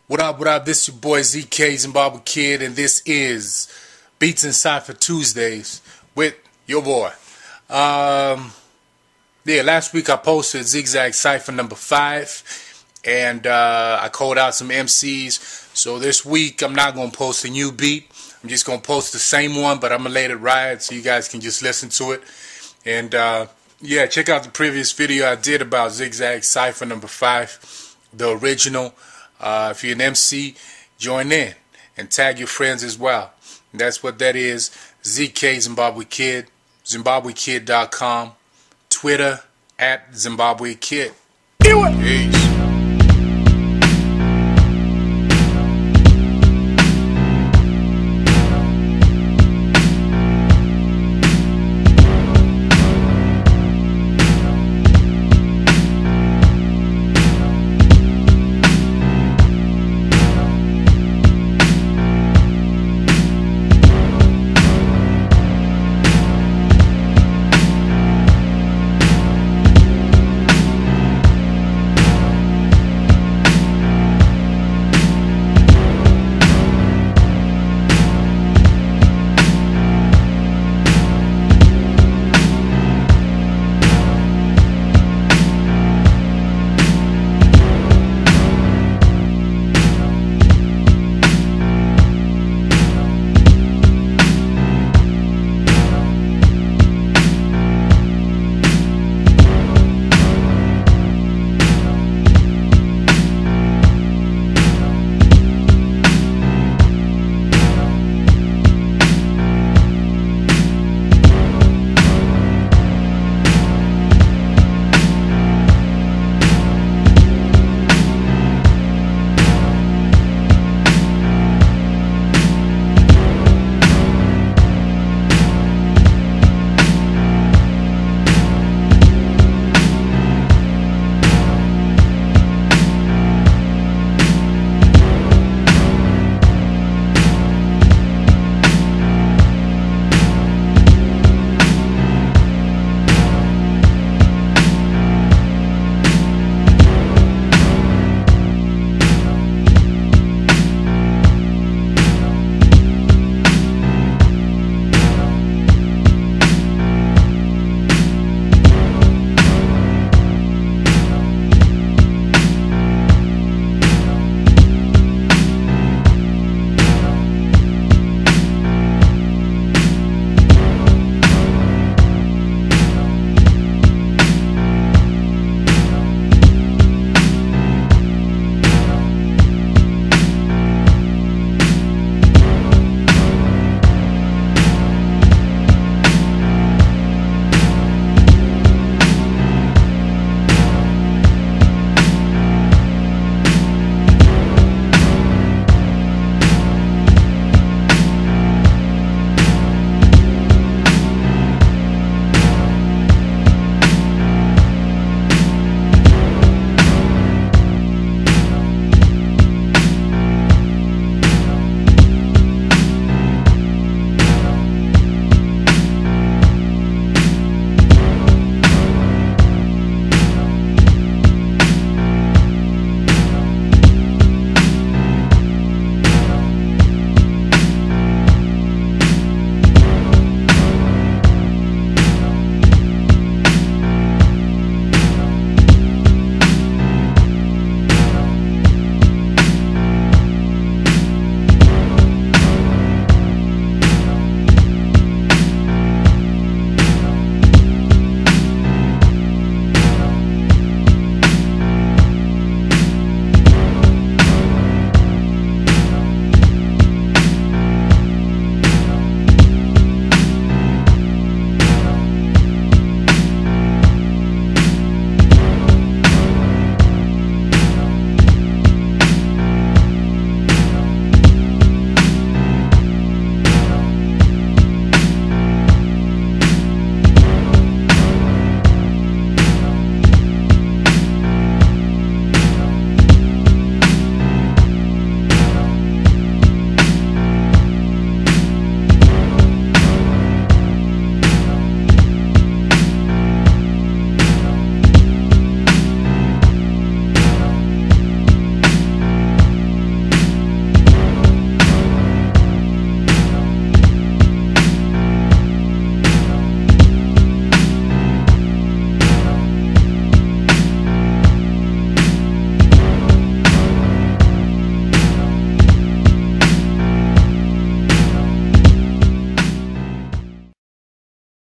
What up, what up? This is your boy ZK, Zimbabwe Kid, and this is Beats and Cypher Tuesdays with your boy. Last week I posted Zigzag Cypher number 5, and I called out some MCs. So this week I'm not going to post a new beat. I'm just going to post the same one, but I'm going to let it ride so you guys can just listen to it. And check out the previous video I did about Zigzag Cypher number 5, the original. If you're an MC, join in and tag your friends as well. And that's what that is. ZK Zimbabwe Kid, ZimbabweKid.com, Twitter @ZimbabweKid. Hey.